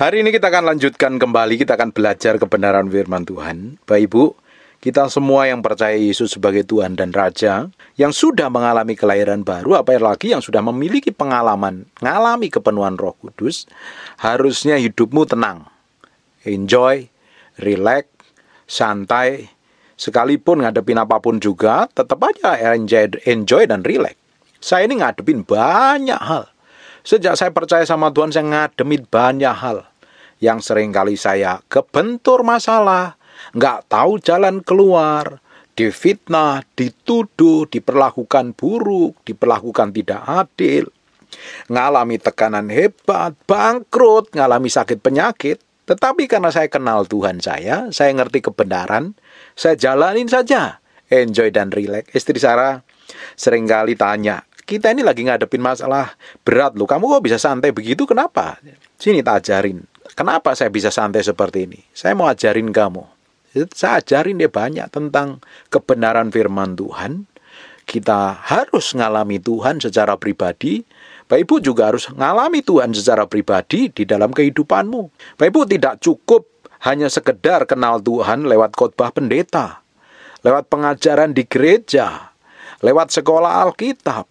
Hari ini kita akan lanjutkan kembali, kita akan belajar kebenaran firman Tuhan. Bapak Ibu, kita semua yang percaya Yesus sebagai Tuhan dan Raja, yang sudah mengalami kelahiran baru, apalagi yang sudah memiliki pengalaman, mengalami kepenuhan Roh Kudus, harusnya hidupmu tenang, enjoy, relax, santai, sekalipun ngadepin apapun juga, tetap aja enjoy dan relax. Saya ini ngadepin banyak hal. Sejak saya percaya sama Tuhan, saya ngadepin banyak hal yang seringkali saya kebentur masalah, nggak tahu jalan keluar, difitnah, dituduh, diperlakukan buruk, diperlakukan tidak adil, ngalami tekanan hebat, bangkrut, ngalami sakit penyakit. Tetapi karena saya kenal Tuhan saya ngerti kebenaran, saya jalanin saja, enjoy dan relax. Istri Sarah seringkali tanya, kita ini lagi ngadepin masalah berat loh, kamu kok bisa santai begitu, kenapa? Sini tak ajarin. Kenapa saya bisa santai seperti ini? Saya mau ajarin kamu. Saya ajarin dia banyak tentang kebenaran firman Tuhan. Kita harus ngalami Tuhan secara pribadi. Bapak Ibu juga harus ngalami Tuhan secara pribadi di dalam kehidupanmu. Bapak Ibu tidak cukup hanya sekedar kenal Tuhan lewat khotbah pendeta, lewat pengajaran di gereja, lewat sekolah Alkitab.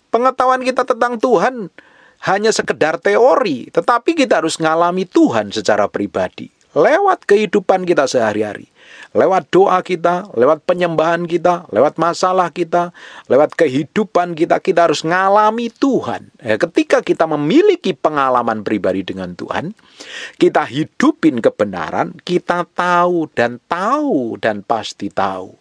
Pengetahuan kita tentang Tuhan hanya sekedar teori, tetapi kita harus ngalami Tuhan secara pribadi, lewat kehidupan kita sehari-hari, lewat doa kita, lewat penyembahan kita, lewat masalah kita, lewat kehidupan kita, kita harus ngalami Tuhan. Ketika kita memiliki pengalaman pribadi dengan Tuhan, kita hidupin kebenaran, kita tahu dan pasti tahu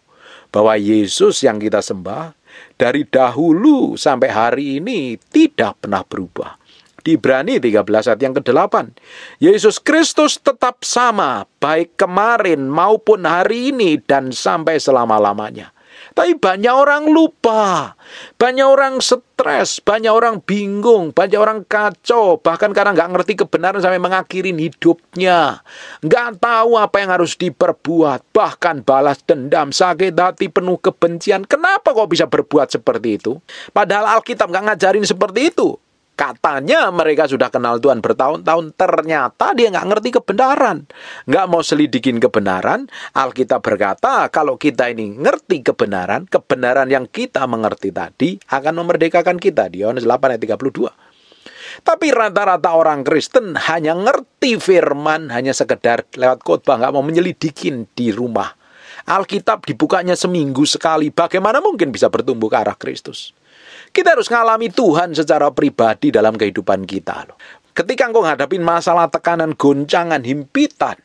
bahwa Yesus yang kita sembah dari dahulu sampai hari ini tidak pernah berubah. Di Ibrani 13 ayat yang ke-8. Yesus Kristus tetap sama, baik kemarin maupun hari ini dan sampai selama-lamanya. Tapi banyak orang lupa, banyak orang stres, banyak orang bingung, banyak orang kacau, bahkan karena nggak ngerti kebenaran sampai mengakhirin hidupnya. Nggak tahu apa yang harus diperbuat, bahkan balas dendam, sakit hati, penuh kebencian. Kenapa kok bisa berbuat seperti itu? Padahal Alkitab nggak ngajarin seperti itu. Katanya mereka sudah kenal Tuhan bertahun-tahun, ternyata dia nggak ngerti kebenaran. Nggak mau selidikin kebenaran. Alkitab berkata, kalau kita ini ngerti kebenaran, kebenaran yang kita mengerti tadi akan memerdekakan kita. Di Yohanes 8 ayat 32. Tapi rata-rata orang Kristen hanya ngerti firman, hanya sekedar lewat khotbah, nggak mau menyelidikin di rumah. Alkitab dibukanya seminggu sekali, bagaimana mungkin bisa bertumbuh ke arah Kristus? Kita harus ngalami Tuhan secara pribadi dalam kehidupan kita. Ketika engkau ngadapin masalah, tekanan, goncangan, himpitan,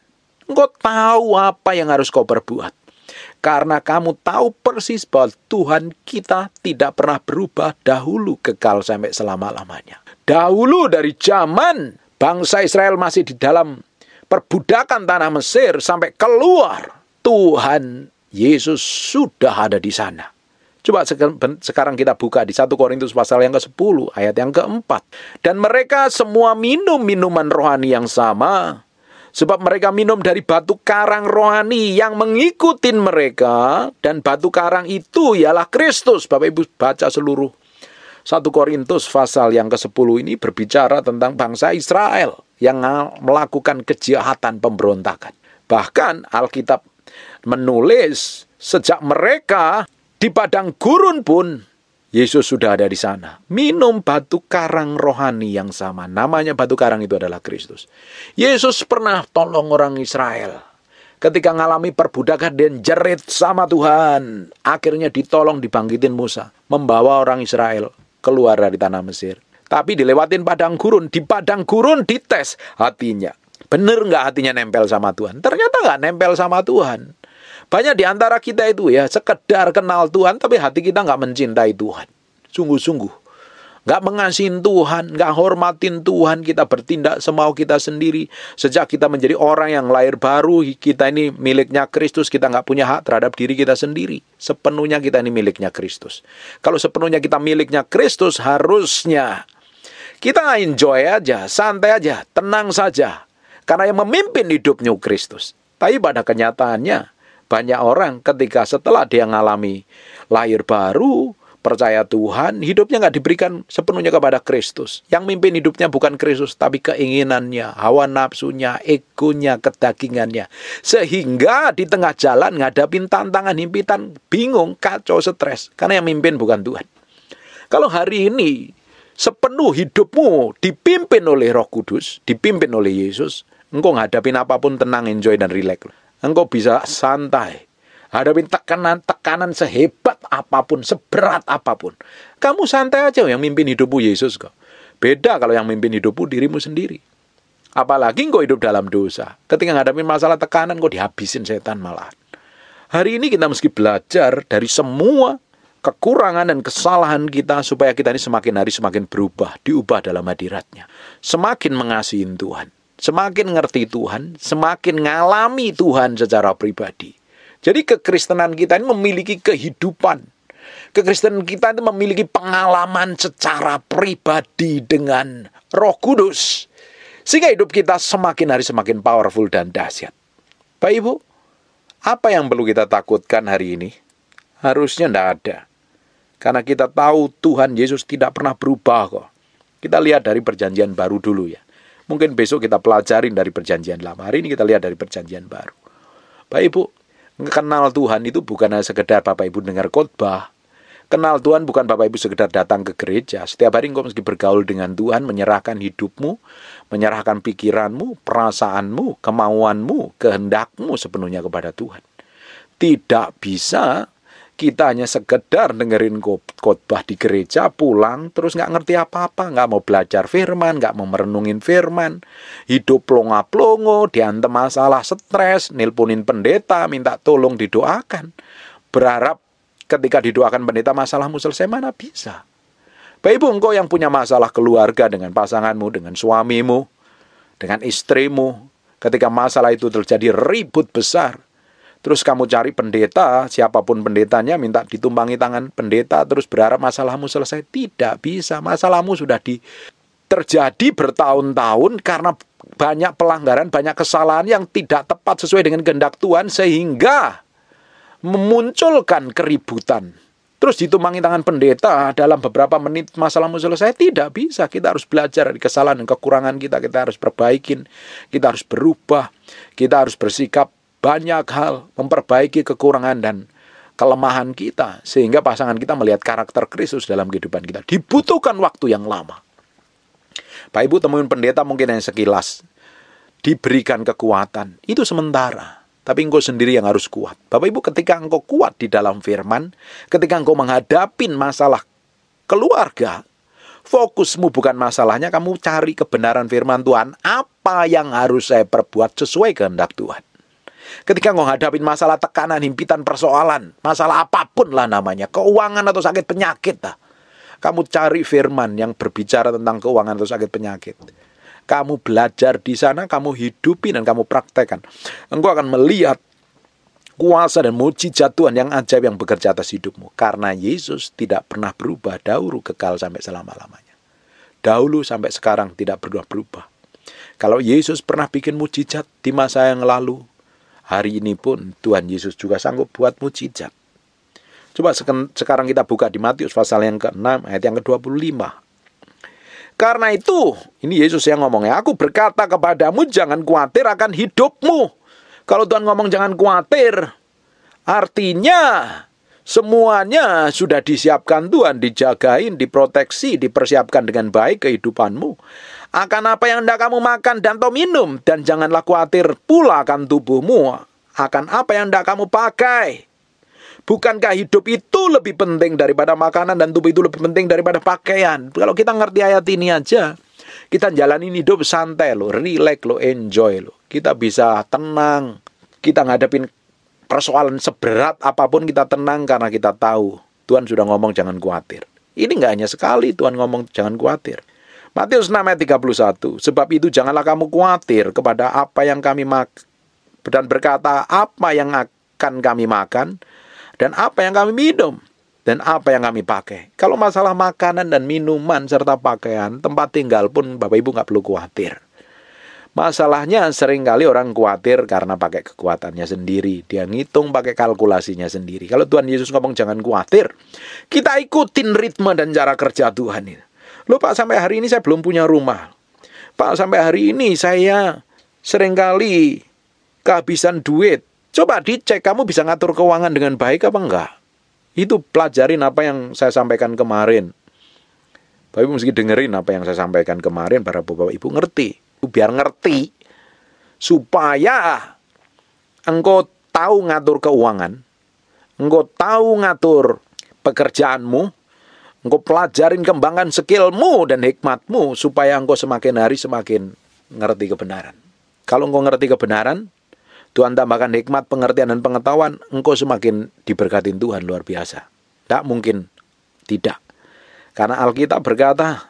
engkau tahu apa yang harus kau perbuat. Karena kamu tahu persis bahwa Tuhan kita tidak pernah berubah, dahulu kekal sampai selama-lamanya. Dahulu dari zaman bangsa Israel masih di dalam perbudakan tanah Mesir sampai keluar, Tuhan Yesus sudah ada di sana. Coba sekarang kita buka di 1 Korintus pasal yang ke-10 ayat yang ke-4. Dan mereka semua minum minuman rohani yang sama, sebab mereka minum dari batu karang rohani yang mengikutin mereka, dan batu karang itu ialah Kristus. Bapak Ibu baca seluruh 1 Korintus pasal yang ke-10 ini berbicara tentang bangsa Israel yang melakukan kejahatan pemberontakan. Bahkan Alkitab menulis sejak mereka di padang gurun pun Yesus sudah ada di sana. Minum batu karang rohani yang sama. Namanya batu karang itu adalah Kristus. Yesus pernah tolong orang Israel. Ketika ngalami perbudakan dan jerit sama Tuhan, akhirnya ditolong, dibangkitin Musa, membawa orang Israel keluar dari tanah Mesir. Tapi dilewatin padang gurun. Di padang gurun dites hatinya. Bener nggak hatinya nempel sama Tuhan? Ternyata nggak nempel sama Tuhan. Banyak di antara kita itu ya sekedar kenal Tuhan, tapi hati kita nggak mencintai Tuhan. Sungguh-sungguh. Nggak mengasihin Tuhan, nggak hormatin Tuhan, kita bertindak semau kita sendiri. Sejak kita menjadi orang yang lahir baru, kita ini miliknya Kristus, kita nggak punya hak terhadap diri kita sendiri. Sepenuhnya kita ini miliknya Kristus. Kalau sepenuhnya kita miliknya Kristus, harusnya kita enjoy aja, santai aja, tenang saja. Karena yang memimpin hidupnya Kristus. Tapi pada kenyataannya, banyak orang ketika setelah dia ngalami lahir baru, percaya Tuhan, hidupnya nggak diberikan sepenuhnya kepada Kristus. Yang mimpin hidupnya bukan Kristus, tapi keinginannya, hawa nafsunya, egonya, kedagingannya. Sehingga di tengah jalan ngadapin tantangan, himpitan, bingung, kacau, stres. Karena yang mimpin bukan Tuhan. Kalau hari ini sepenuh hidupmu dipimpin oleh Roh Kudus, dipimpin oleh Yesus, engkau ngadapin apapun tenang, enjoy, dan relax. Engkau bisa santai. Hadapin tekanan sehebat apapun, seberat apapun. Kamu santai aja, yang mimpin hidupmu Yesus kok. Beda kalau yang mimpin hidupmu dirimu sendiri. Apalagi engkau hidup dalam dosa. Ketika ngadapin masalah tekanan, engkau dihabisin setan malahan. Hari ini kita mesti belajar dari semua kekurangan dan kesalahan kita supaya kita ini semakin hari semakin berubah, diubah dalam hadiratnya. Semakin mengasihi Tuhan, semakin ngerti Tuhan, semakin ngalami Tuhan secara pribadi. Jadi kekristenan kita ini memiliki kehidupan. Kekristenan kita itu memiliki pengalaman secara pribadi dengan Roh Kudus. Sehingga hidup kita semakin hari semakin powerful dan dahsyat. Bapak Ibu, apa yang perlu kita takutkan hari ini? Harusnya tidak ada. Karena kita tahu Tuhan Yesus tidak pernah berubah kok. Kita lihat dari perjanjian baru dulu ya. Mungkin besok kita pelajarin dari perjanjian lama. Hari ini kita lihat dari perjanjian baru. Bapak Ibu, kenal Tuhan itu bukan hanya sekedar Bapak Ibu dengar khotbah. Kenal Tuhan bukan Bapak Ibu sekedar datang ke gereja. Setiap hari engkau mesti bergaul dengan Tuhan, menyerahkan hidupmu, menyerahkan pikiranmu, perasaanmu, kemauanmu, kehendakmu sepenuhnya kepada Tuhan. Tidak bisa kita hanya sekedar dengerin khotbah di gereja, pulang, terus nggak ngerti apa-apa, nggak mau belajar firman, nggak mau merenungin firman, hidup plonga-plongo, diantem masalah stres, nelponin pendeta, minta tolong didoakan. Berharap ketika didoakan pendeta masalahmu selesai, mana bisa. Bapak Ibu, engkau yang punya masalah keluarga dengan pasanganmu, dengan suamimu, dengan istrimu, ketika masalah itu terjadi ribut besar, terus kamu cari pendeta, siapapun pendetanya, minta ditumpangi tangan pendeta, terus berharap masalahmu selesai. Tidak bisa, masalahmu sudah terjadi bertahun-tahun karena banyak pelanggaran, banyak kesalahan yang tidak tepat sesuai dengan kehendak Tuhan, sehingga memunculkan keributan. Terus ditumpangi tangan pendeta, dalam beberapa menit masalahmu selesai. Tidak bisa, kita harus belajar dari kesalahan dan kekurangan kita harus perbaikin, kita harus berubah, kita harus bersikap banyak hal, memperbaiki kekurangan dan kelemahan kita, sehingga pasangan kita melihat karakter Kristus dalam kehidupan kita. Dibutuhkan waktu yang lama. Pak Ibu temuin pendeta mungkin yang sekilas, diberikan kekuatan, itu sementara. Tapi engkau sendiri yang harus kuat. Bapak Ibu, ketika engkau kuat di dalam firman, ketika engkau menghadapi masalah keluarga, fokusmu bukan masalahnya, kamu cari kebenaran firman Tuhan. Apa yang harus saya perbuat sesuai kehendak Tuhan? Ketika engkau hadapin masalah tekanan, himpitan, persoalan, masalah apapun lah namanya, keuangan atau sakit penyakit lah, kamu cari firman yang berbicara tentang keuangan atau sakit penyakit. Kamu belajar di sana, kamu hidupi dan kamu praktekkan. Engkau akan melihat kuasa dan mujizat Tuhan yang ajaib yang bekerja atas hidupmu. Karena Yesus tidak pernah berubah, dahulu kekal sampai selama-lamanya. Dahulu sampai sekarang tidak pernah berubah. Kalau Yesus pernah bikin mujizat di masa yang lalu, hari ini pun Tuhan Yesus juga sanggup buat mujizat. Coba sekarang kita buka di Matius pasal yang ke-6 ayat yang ke-25. Karena itu, ini Yesus yang ngomongnya, aku berkata kepadamu jangan khawatir akan hidupmu. Kalau Tuhan ngomong jangan khawatir, artinya semuanya sudah disiapkan Tuhan, dijagain, diproteksi, dipersiapkan dengan baik kehidupanmu. Akan apa yang hendak kamu makan dan atau minum, dan janganlah khawatir pula akan tubuhmu, akan apa yang hendak kamu pakai. Bukankah hidup itu lebih penting daripada makanan dan tubuh itu lebih penting daripada pakaian? Kalau kita ngerti ayat ini aja, kita jalanin hidup santai loh, relax loh, enjoy loh. Kita bisa tenang, kita ngadepin persoalan seberat apapun kita tenang karena kita tahu Tuhan sudah ngomong jangan khawatir. Ini nggak hanya sekali Tuhan ngomong jangan khawatir. Matius 6 ayat 31, sebab itu janganlah kamu khawatir kepada apa yang kami makan, dan berkata apa yang akan kami makan, dan apa yang kami minum, dan apa yang kami pakai. Kalau masalah makanan dan minuman serta pakaian, tempat tinggal pun Bapak Ibu nggak perlu khawatir. Masalahnya seringkali orang khawatir karena pakai kekuatannya sendiri. Dia ngitung pakai kalkulasinya sendiri. Kalau Tuhan Yesus ngomong jangan khawatir, kita ikutin ritme dan cara kerja Tuhan ini. Loh Pak, sampai hari ini saya belum punya rumah. Pak, sampai hari ini saya seringkali kehabisan duit. Coba dicek, kamu bisa ngatur keuangan dengan baik apa enggak? Itu pelajarin apa yang saya sampaikan kemarin. Bapak Ibu mesti dengerin apa yang saya sampaikan kemarin, para Bapak Ibu ngerti. Biar ngerti, supaya engkau tahu ngatur keuangan, engkau tahu ngatur pekerjaanmu, engkau pelajarin kembangkan skillmu dan hikmatmu, supaya engkau semakin hari semakin ngerti kebenaran. Kalau engkau ngerti kebenaran, Tuhan tambahkan hikmat, pengertian, dan pengetahuan, engkau semakin diberkatin Tuhan luar biasa. Tidak mungkin tidak. Karena Alkitab berkata,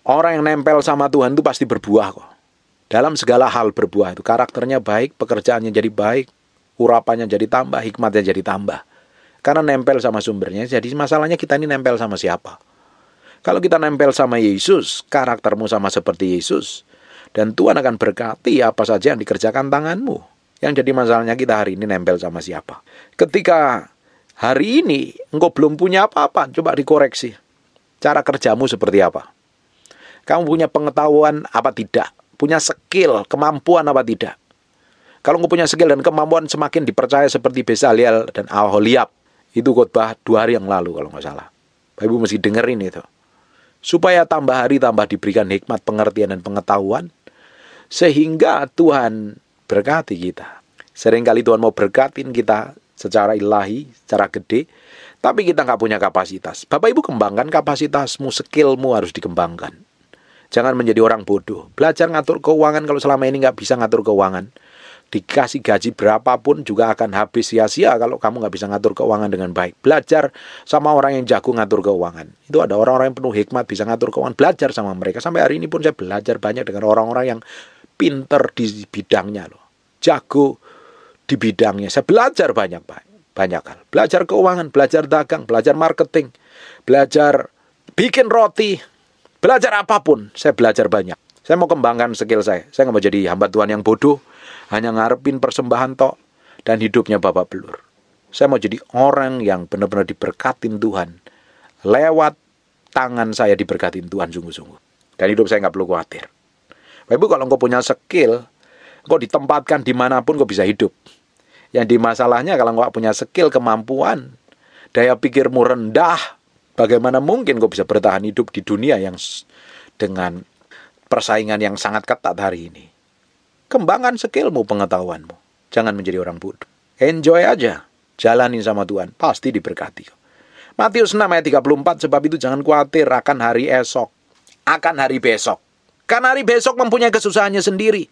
orang yang nempel sama Tuhan itu pasti berbuah kok. Dalam segala hal berbuah itu. Karakternya baik, pekerjaannya jadi baik, urapannya jadi tambah, hikmatnya jadi tambah. Karena nempel sama sumbernya. Jadi masalahnya kita ini nempel sama siapa? Kalau kita nempel sama Yesus, karaktermu sama seperti Yesus, dan Tuhan akan berkati apa saja yang dikerjakan tanganmu. Yang jadi masalahnya kita hari ini nempel sama siapa? Ketika hari ini engkau belum punya apa-apa, coba dikoreksi. Cara kerjamu seperti apa? Kamu punya pengetahuan apa tidak? Punya skill, kemampuan apa tidak? Kalau kamu punya skill dan kemampuan semakin dipercaya seperti Bezaliel dan Aholiab. Itu khotbah 2 hari yang lalu kalau nggak salah. Bapak Ibu mesti dengerin itu. Supaya tambah hari tambah diberikan hikmat, pengertian, dan pengetahuan. Sehingga Tuhan berkati kita. Seringkali Tuhan mau berkatin kita secara ilahi, secara gede. Tapi kita nggak punya kapasitas. Bapak Ibu kembangkan kapasitasmu, skillmu harus dikembangkan. Jangan menjadi orang bodoh. Belajar ngatur keuangan kalau selama ini nggak bisa ngatur keuangan. Dikasih gaji berapapun juga akan habis sia-sia kalau kamu nggak bisa ngatur keuangan dengan baik. Belajar sama orang yang jago ngatur keuangan. Itu ada orang-orang yang penuh hikmat bisa ngatur keuangan. Belajar sama mereka. Sampai hari ini pun saya belajar banyak dengan orang-orang yang pinter di bidangnya loh. Jago di bidangnya. Saya belajar banyak hal. Belajar keuangan, belajar dagang, belajar marketing, belajar bikin roti. Belajar apapun, saya belajar banyak. Saya mau kembangkan skill saya. Saya nggak mau jadi hamba Tuhan yang bodoh, hanya ngarepin persembahan tok, dan hidupnya babak belur. Saya mau jadi orang yang benar-benar diberkatin Tuhan. Lewat tangan saya diberkatin Tuhan sungguh-sungguh. Dan hidup saya nggak perlu khawatir. Bapak Ibu, kalau engkau punya skill, engkau ditempatkan dimanapun engkau bisa hidup. Yang di masalahnya kalau engkau punya skill, kemampuan, daya pikirmu rendah, bagaimana mungkin kau bisa bertahan hidup di dunia yang dengan persaingan yang sangat ketat hari ini? Kembangkan skillmu, pengetahuanmu. Jangan menjadi orang bodoh. Enjoy aja. Jalanin sama Tuhan. Pasti diberkati. Matius 6 ayat 34, sebab itu jangan khawatir akan hari esok. Akan hari besok. Karena hari besok mempunyai kesusahannya sendiri.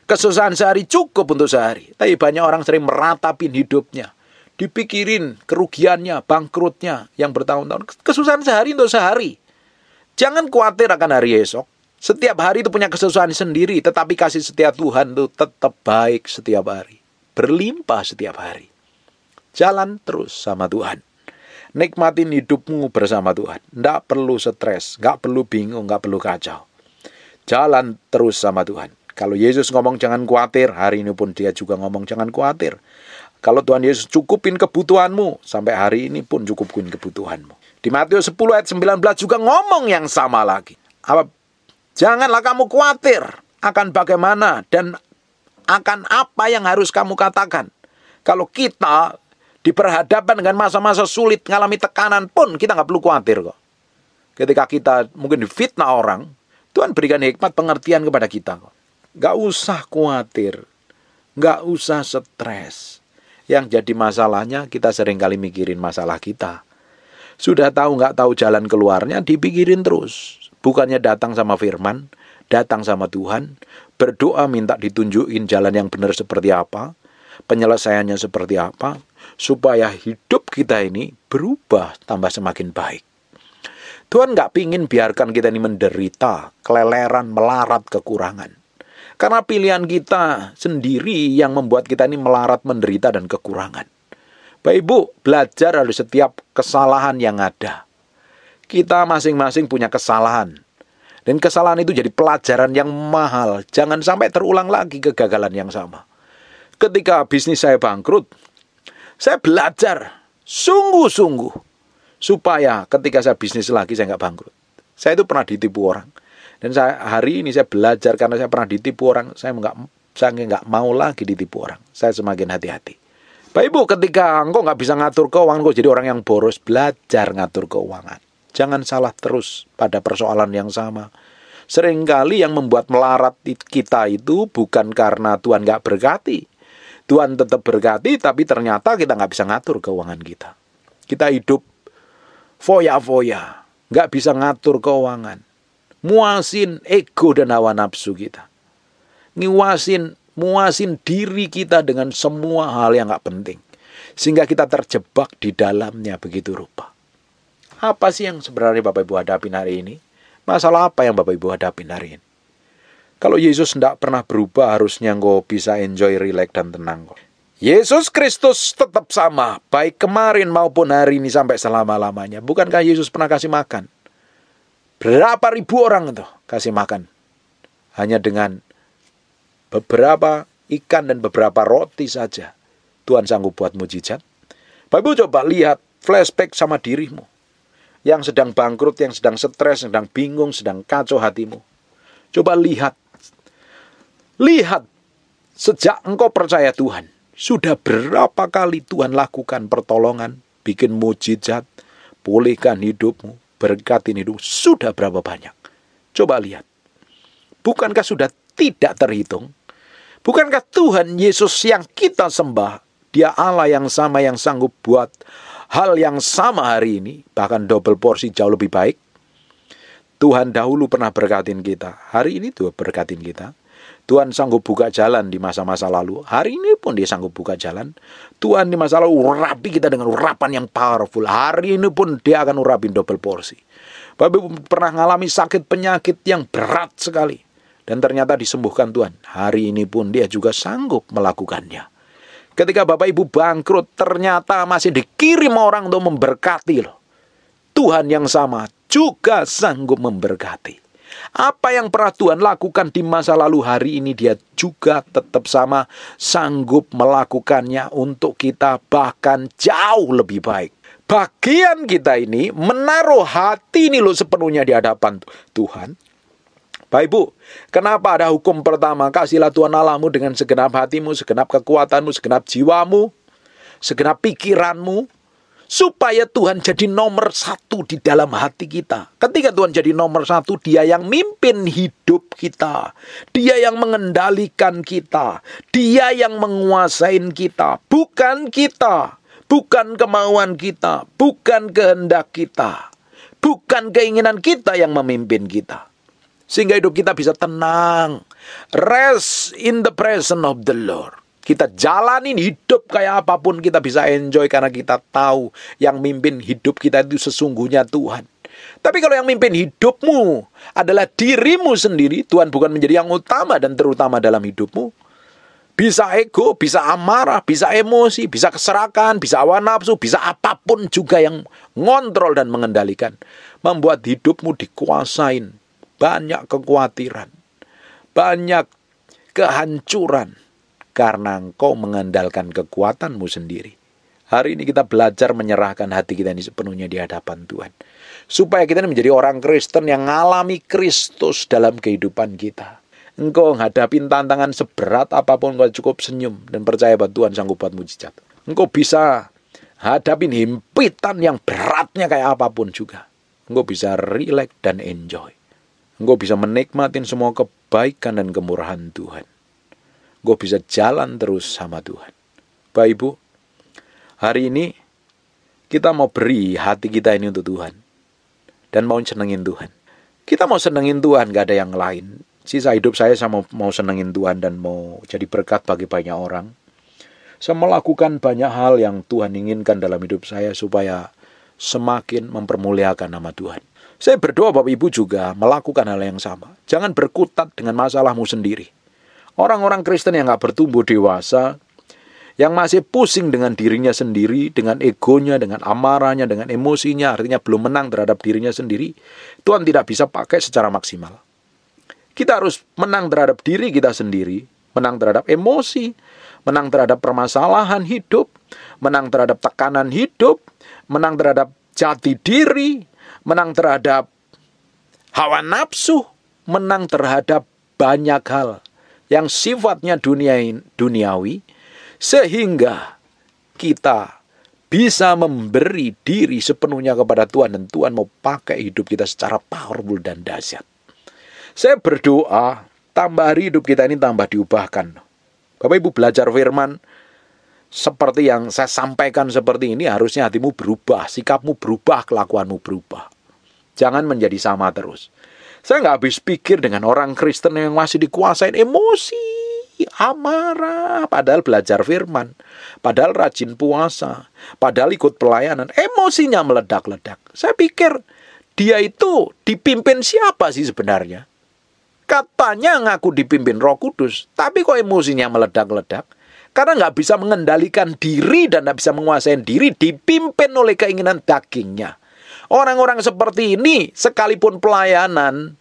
Kesusahan sehari cukup untuk sehari. Tapi banyak orang sering meratapin hidupnya. Dipikirin kerugiannya, bangkrutnya yang bertahun-tahun. Kesusahan sehari untuk sehari. Jangan khawatir akan hari esok. Setiap hari itu punya kesusahan sendiri. Tetapi kasih setia Tuhan itu tetap baik setiap hari. Berlimpah setiap hari. Jalan terus sama Tuhan. Nikmatin hidupmu bersama Tuhan. Nggak perlu stres, nggak perlu bingung, nggak perlu kacau. Jalan terus sama Tuhan. Kalau Yesus ngomong jangan khawatir, hari ini pun dia juga ngomong jangan khawatir. Kalau Tuhan Yesus cukupin kebutuhanmu, sampai hari ini pun cukupin kebutuhanmu. Di Matius 10 ayat 19 juga ngomong yang sama lagi. Janganlah kamu khawatir akan bagaimana dan akan apa yang harus kamu katakan. Kalau kita diperhadapkan dengan masa-masa sulit, ngalami tekanan pun, kita nggak perlu khawatir kok. Ketika kita mungkin difitnah orang, Tuhan berikan hikmat pengertian kepada kita kok. Nggak usah khawatir, nggak usah stres. Yang jadi masalahnya kita seringkali mikirin masalah kita. Sudah tahu nggak tahu jalan keluarnya dipikirin terus. Bukannya datang sama firman, datang sama Tuhan, berdoa minta ditunjukin jalan yang benar seperti apa, penyelesaiannya seperti apa, supaya hidup kita ini berubah tambah semakin baik. Tuhan nggak pingin biarkan kita ini menderita, keleleran, melarat, kekurangan. Karena pilihan kita sendiri yang membuat kita ini melarat, menderita, dan kekurangan. Bapak Ibu, belajar dari setiap kesalahan yang ada. Kita masing-masing punya kesalahan. Dan kesalahan itu jadi pelajaran yang mahal. Jangan sampai terulang lagi kegagalan yang sama. Ketika bisnis saya bangkrut, saya belajar sungguh-sungguh supaya ketika saya bisnis lagi saya nggak bangkrut. Saya itu pernah ditipu orang. Dan hari ini saya belajar karena saya pernah ditipu orang, saya nggak mau lagi ditipu orang. Saya semakin hati-hati. Bapak Ibu, ketika engkau nggak bisa ngatur keuangan, engkau jadi orang yang boros, belajar ngatur keuangan. Jangan salah terus pada persoalan yang sama. Seringkali yang membuat melarat kita itu bukan karena Tuhan nggak berkati. Tuhan tetap berkati, tapi ternyata kita nggak bisa ngatur keuangan kita. Kita hidup foya-foya, nggak bisa ngatur keuangan. Muasin ego dan hawa nafsu kita. Muasin diri kita dengan semua hal yang nggak penting. Sehingga kita terjebak di dalamnya begitu rupa. Apa sih yang sebenarnya Bapak Ibu hadapin hari ini? Masalah apa yang Bapak Ibu hadapin hari ini? Kalau Yesus tidak pernah berubah, harusnya engkau bisa enjoy, relax, dan tenang. Yesus Kristus tetap sama, baik kemarin maupun hari ini sampai selama-lamanya. Bukankah Yesus pernah kasih makan? Berapa ribu orang itu kasih makan? Hanya dengan beberapa ikan dan beberapa roti saja. Tuhan sanggup buat mujizat. Bapak Ibu coba lihat, flashback sama dirimu. Yang sedang bangkrut, yang sedang stres, sedang bingung, sedang kacau hatimu. Coba lihat. Lihat, sejak engkau percaya Tuhan, sudah berapa kali Tuhan lakukan pertolongan, bikin mujizat, pulihkan hidupmu, berkatin hidupmu, sudah berapa banyak. Coba lihat. Bukankah sudah tidak terhitung? Bukankah Tuhan Yesus yang kita sembah, Dia Allah yang sama yang sanggup buat hal yang sama hari ini, bahkan double porsi jauh lebih baik. Tuhan dahulu pernah berkatin kita, hari ini Tuhan berkatin kita. Tuhan sanggup buka jalan di masa-masa lalu, hari ini pun Dia sanggup buka jalan. Tuhan di masa lalu urapi kita dengan urapan yang powerful, hari ini pun Dia akan urapin double porsi. Bapak Ibu pernah mengalami sakit penyakit yang berat sekali, dan ternyata disembuhkan Tuhan. Hari ini pun Dia juga sanggup melakukannya. Ketika Bapak Ibu bangkrut, ternyata masih dikirim orang untuk memberkati loh. Tuhan yang sama juga sanggup memberkati. Apa yang pernah Tuhan lakukan di masa lalu, hari ini Dia juga tetap sama, sanggup melakukannya untuk kita, bahkan jauh lebih baik. Bagian kita ini menaruh hati ini loh sepenuhnya di hadapan Tuhan. Bapak Ibu, kenapa ada hukum pertama? Kasihlah Tuhan Allahmu dengan segenap hatimu, segenap kekuatanmu, segenap jiwamu, segenap pikiranmu, supaya Tuhan jadi nomor satu di dalam hati kita. Ketika Tuhan jadi nomor satu, Dia yang mimpin hidup kita, Dia yang mengendalikan kita, Dia yang menguasai kita, bukan kita, bukan kemauan kita, bukan kehendak kita, bukan keinginan kita yang memimpin kita. Sehingga hidup kita bisa tenang. Rest in the presence of the Lord. Kita jalanin hidup kayak apapun, kita bisa enjoy karena kita tahu yang mimpin hidup kita itu sesungguhnya Tuhan. Tapi kalau yang mimpin hidupmu adalah dirimu sendiri, Tuhan bukan menjadi yang utama dan terutama dalam hidupmu. Bisa ego, bisa amarah, bisa emosi, bisa keserakahan, bisa hawa nafsu, bisa apapun juga yang ngontrol dan mengendalikan. Membuat hidupmu dikuasain. Banyak kekhawatiran, banyak kehancuran, karena engkau mengandalkan kekuatanmu sendiri. Hari ini kita belajar menyerahkan hati kita ini sepenuhnya di hadapan Tuhan. Supaya kita ini menjadi orang Kristen yang mengalami Kristus dalam kehidupan kita. Engkau menghadapi tantangan seberat apapun, engkau cukup senyum dan percaya bahwa Tuhan sanggup buat mujizat. Engkau bisa hadapin himpitan yang beratnya kayak apapun juga. Engkau bisa relax dan enjoy. Engkau bisa menikmatin semua kebaikan dan kemurahan Tuhan. Engkau bisa jalan terus sama Tuhan. Bapak Ibu, hari ini kita mau beri hati kita ini untuk Tuhan. Dan mau senengin Tuhan. Kita mau senengin Tuhan, gak ada yang lain. Sisa hidup saya mau senengin Tuhan dan mau jadi berkat bagi banyak orang. Saya melakukan banyak hal yang Tuhan inginkan dalam hidup saya supaya semakin mempermuliakan nama Tuhan. Saya berdoa Bapak Ibu juga melakukan hal yang sama. Jangan berkutat dengan masalahmu sendiri. Orang-orang Kristen yang gak bertumbuh dewasa, yang masih pusing dengan dirinya sendiri, dengan egonya, dengan amarahnya, dengan emosinya, artinya belum menang terhadap dirinya sendiri, Tuhan tidak bisa pakai secara maksimal. Kita harus menang terhadap diri kita sendiri, menang terhadap emosi, menang terhadap permasalahan hidup, menang terhadap tekanan hidup, menang terhadap jati diri, menang terhadap hawa nafsu, menang terhadap banyak hal yang sifatnya duniawi, sehingga kita bisa memberi diri sepenuhnya kepada Tuhan, dan Tuhan mau pakai hidup kita secara powerful dan dahsyat. Saya berdoa, tambah hari hidup kita ini tambah diubahkan. Bapak Ibu belajar firman, seperti yang saya sampaikan seperti ini, harusnya hatimu berubah, sikapmu berubah, kelakuanmu berubah. Jangan menjadi sama terus. Saya nggak habis pikir dengan orang Kristen yang masih dikuasain emosi, amarah, padahal belajar firman, padahal rajin puasa, padahal ikut pelayanan, emosinya meledak-ledak. Saya pikir dia itu dipimpin siapa sih sebenarnya? Katanya ngaku dipimpin Roh Kudus, tapi kok emosinya meledak-ledak? Karena nggak bisa mengendalikan diri dan nggak bisa menguasai diri, dipimpin oleh keinginan dagingnya. Orang-orang seperti ini, sekalipun pelayanan,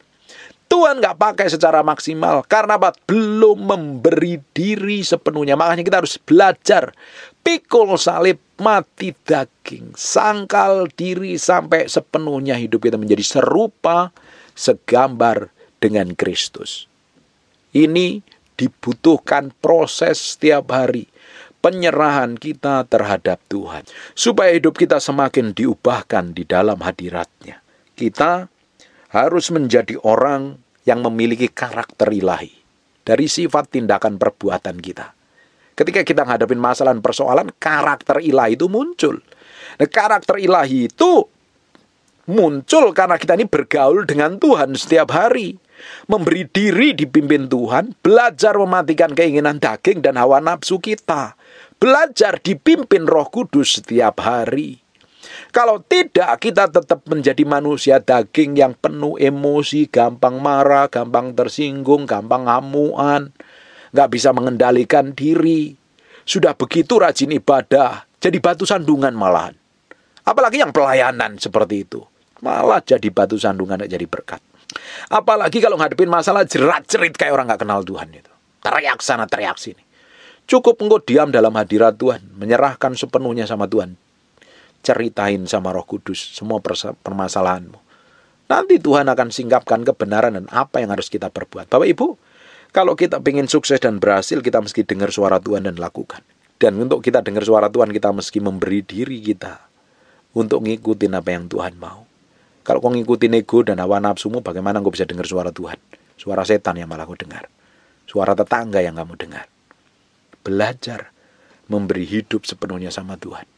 Tuhan nggak pakai secara maksimal. Karena apa? Belum memberi diri sepenuhnya. Makanya kita harus belajar. Pikul salib, mati daging. Sangkal diri sampai sepenuhnya hidup kita menjadi serupa, segambar dengan Kristus. Ini dibutuhkan proses setiap hari. Penyerahan kita terhadap Tuhan. Supaya hidup kita semakin diubahkan di dalam hadirat-Nya. Kita harus menjadi orang yang memiliki karakter ilahi. Dari sifat tindakan perbuatan kita. Ketika kita menghadapi masalah dan persoalan, karakter ilahi itu muncul. Nah, karakter ilahi itu muncul karena kita ini bergaul dengan Tuhan setiap hari. Memberi diri dipimpin Tuhan, belajar mematikan keinginan daging dan hawa nafsu kita. Belajar dipimpin Roh Kudus setiap hari. Kalau tidak, kita tetap menjadi manusia daging yang penuh emosi, gampang marah, gampang tersinggung, gampang hamuan, nggak bisa mengendalikan diri. Sudah begitu rajin ibadah, jadi batu sandungan malahan. Apalagi yang pelayanan seperti itu, malah jadi batu sandungan, jadi berkat. Apalagi kalau ngadepin masalah jerat-jerit kayak orang nggak kenal Tuhan itu. Teriak sana, teriak sini. Cukup engkau diam dalam hadirat Tuhan, menyerahkan sepenuhnya sama Tuhan. Ceritain sama Roh Kudus semua permasalahanmu. Nanti Tuhan akan singkapkan kebenaran dan apa yang harus kita perbuat. Bapak Ibu, kalau kita ingin sukses dan berhasil, kita mesti dengar suara Tuhan dan lakukan. Dan untuk kita dengar suara Tuhan, kita mesti memberi diri kita untuk ngikutin apa yang Tuhan mau. Kalau kau ngikutin ego dan hawa nafsumu, bagaimana kau bisa dengar suara Tuhan? Suara setan yang malah kau dengar. Suara tetangga yang kamu dengar. Belajar memberi hidup sepenuhnya sama Tuhan.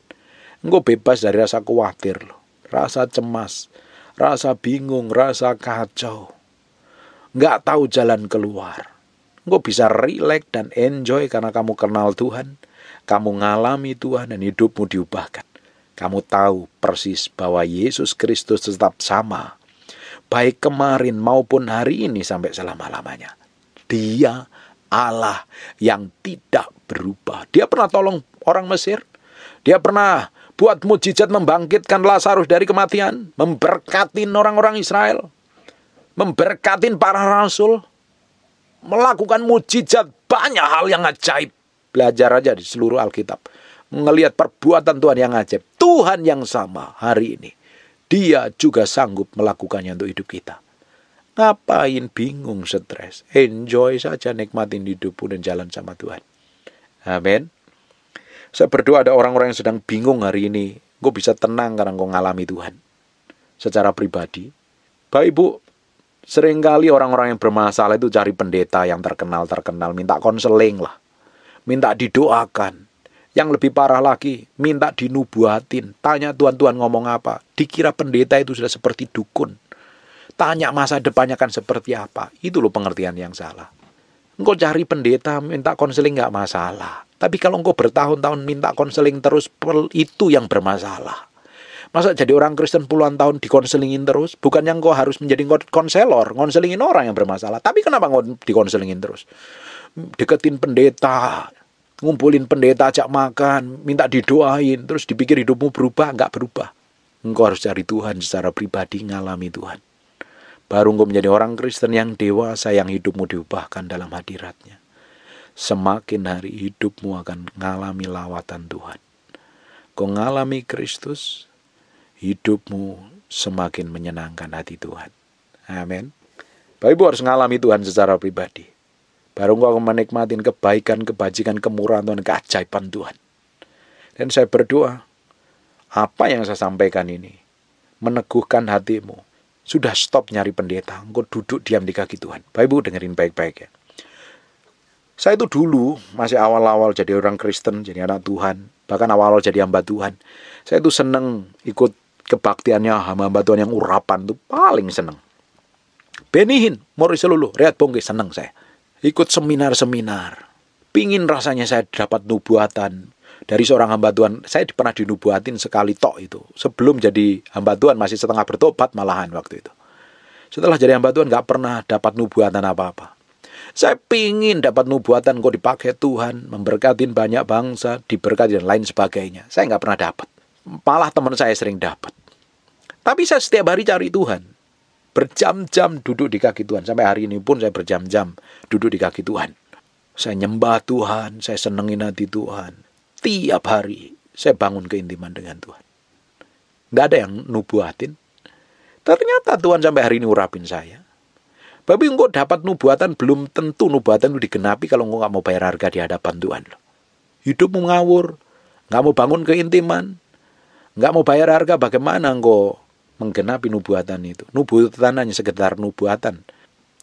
Engkau bebas dari rasa khawatir, rasa cemas, rasa bingung, rasa kacau. Nggak tahu jalan keluar. Engkau bisa rileks dan enjoy karena kamu kenal Tuhan. Kamu ngalami Tuhan dan hidupmu diubahkan. Kamu tahu persis bahwa Yesus Kristus tetap sama. Baik kemarin maupun hari ini sampai selama-lamanya. Dia Allah yang tidak berubah. Dia pernah tolong orang Mesir. Dia pernah buat mujizat membangkitkan Lazarus dari kematian. Memberkatin orang-orang Israel. Memberkatin para rasul. Melakukan mujizat, banyak hal yang ajaib. Belajar aja di seluruh Alkitab. Ngelihat perbuatan Tuhan yang ajaib. Tuhan yang sama hari ini. Dia juga sanggup melakukannya untuk hidup kita. Ngapain bingung, stres? Enjoy saja, nikmatin hidupmu dan jalan sama Tuhan. Amin. Saya berdoa ada orang-orang yang sedang bingung hari ini. Gue bisa tenang karena gue ngalami Tuhan. Secara pribadi. Bapak Ibu, seringkali orang-orang yang bermasalah itu cari pendeta yang terkenal, minta konseling lah. Minta didoakan. Yang lebih parah lagi, minta dinubuatin. Tanya Tuhan ngomong apa. Dikira pendeta itu sudah seperti dukun. Tanya masa depannya kan seperti apa. Itu loh pengertian yang salah. Engkau cari pendeta, minta konseling gak masalah. Tapi kalau engkau bertahun-tahun minta konseling terus, itu yang bermasalah. Masa jadi orang Kristen puluhan tahun dikonselingin terus? Bukannya engkau harus menjadi konselor, ngonselingin orang yang bermasalah. Tapi kenapa engkau dikonselingin terus? Deketin pendeta, Ngumpulin pendeta, ajak makan, minta didoain, terus dipikir hidupmu berubah, enggak berubah. Engkau harus cari Tuhan secara pribadi, ngalami Tuhan. Baru engkau menjadi orang Kristen yang dewasa, yang hidupmu diubahkan dalam hadirat-Nya. Semakin hari hidupmu akan ngalami lawatan Tuhan. Kau ngalami Kristus, hidupmu semakin menyenangkan hati Tuhan. Amin. Bapak Ibu harus ngalami Tuhan secara pribadi. Baru engkau akan menikmati kebaikan, kebajikan, kemurahan Tuhan, keajaiban Tuhan. Dan saya berdoa, apa yang saya sampaikan ini meneguhkan hatimu. Sudah stop nyari pendeta, engkau duduk diam di kaki Tuhan. Bapak Ibu dengerin baik-baik ya. Saya itu dulu masih awal-awal jadi orang Kristen, jadi anak Tuhan, bahkan awal-awal jadi hamba Tuhan. Saya itu seneng ikut kebaktiannya hamba Tuhan yang urapan, itu paling seneng. Benihin, Morris Lulu, Rehat Bongke, seneng saya. Ikut seminar-seminar. Pingin rasanya saya dapat nubuatan dari seorang hamba Tuhan. Saya pernah dinubuatin sekali tok itu. Sebelum jadi hamba Tuhan masih setengah bertobat malahan waktu itu. Setelah jadi hamba Tuhan gak pernah dapat nubuatan apa-apa. Saya pingin dapat nubuatan kok dipakai Tuhan, memberkatin banyak bangsa, diberkati dan lain sebagainya. Saya gak pernah dapat. Malah teman saya sering dapat. Tapi saya setiap hari cari Tuhan. Berjam-jam duduk di kaki Tuhan. Sampai hari ini pun saya berjam-jam duduk di kaki Tuhan. Saya nyembah Tuhan, saya senengin hati Tuhan. Tiap hari saya bangun keintiman dengan Tuhan. Nggak ada yang nubuatin. Ternyata Tuhan sampai hari ini urapin saya. Tapi engkau dapat nubuatan, belum tentu nubuatan itu digenapi kalau engkau nggak mau bayar harga di hadapan Tuhan. Hidupmu ngawur, nggak mau bangun keintiman, nggak mau bayar harga, bagaimana engkau menggenapi nubuatan itu? Nubuatan hanya sekedar nubuatan,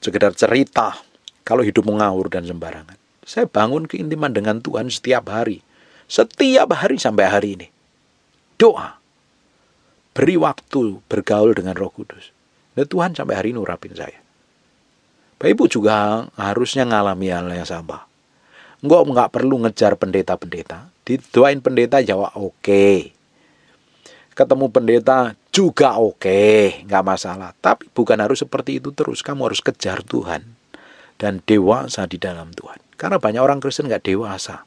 sekedar cerita. Kalau hidupmu ngawur dan sembarangan. Saya bangun keintiman dengan Tuhan setiap hari. Setiap hari sampai hari ini. Doa. Beri waktu bergaul dengan Roh Kudus. Dan Tuhan sampai hari ini urapin saya. Bapak Ibu juga harusnya ngalami hal yang sama. Engkau nggak perlu ngejar pendeta-pendeta. Didoain pendeta jawab oke. Ketemu pendeta juga oke, nggak masalah. Tapi bukan harus seperti itu terus. Kamu harus kejar Tuhan dan dewasa di dalam Tuhan. Karena banyak orang Kristen nggak dewasa.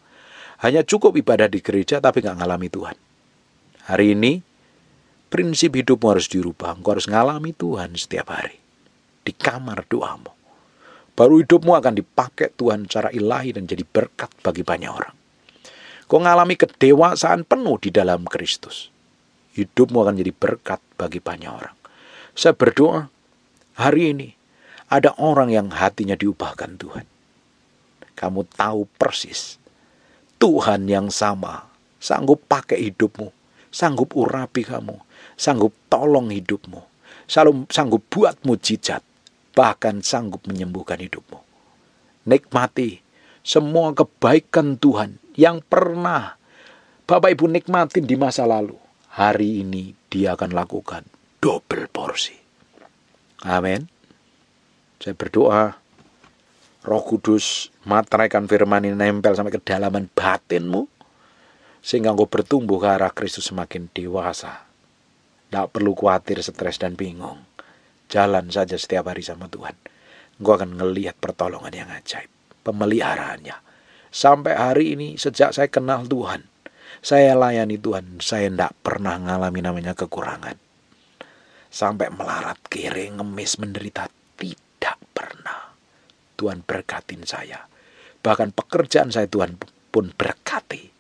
Hanya cukup ibadah di gereja tapi nggak ngalami Tuhan. Hari ini prinsip hidupmu harus dirubah. Engkau harus ngalami Tuhan setiap hari. Di kamar doamu. Baru hidupmu akan dipakai Tuhan secara ilahi dan jadi berkat bagi banyak orang. Kau ngalami kedewasaan penuh di dalam Kristus. Hidupmu akan jadi berkat bagi banyak orang. Saya berdoa hari ini ada orang yang hatinya diubahkan Tuhan. Kamu tahu persis Tuhan yang sama sanggup pakai hidupmu, sanggup urapi kamu, sanggup tolong hidupmu, sanggup buat mujizat, bahkan sanggup menyembuhkan hidupmu. Nikmati semua kebaikan Tuhan yang pernah Bapak Ibu nikmatin di masa lalu. Hari ini dia akan lakukan double porsi. Amin. Saya berdoa Roh Kudus materaikan firman ini nempel sampai kedalaman batinmu. Sehingga engkau bertumbuh ke arah Kristus semakin dewasa. Tidak perlu khawatir, stres dan bingung. Jalan saja setiap hari sama Tuhan. Engkau akan ngelihat pertolongan yang ajaib. Pemeliharaannya. Sampai hari ini sejak saya kenal Tuhan. Saya layani Tuhan, saya tidak pernah ngalami namanya kekurangan. Sampai melarat, kere, ngemis, menderita, tidak pernah. Tuhan berkatin saya. Bahkan pekerjaan saya Tuhan pun berkati.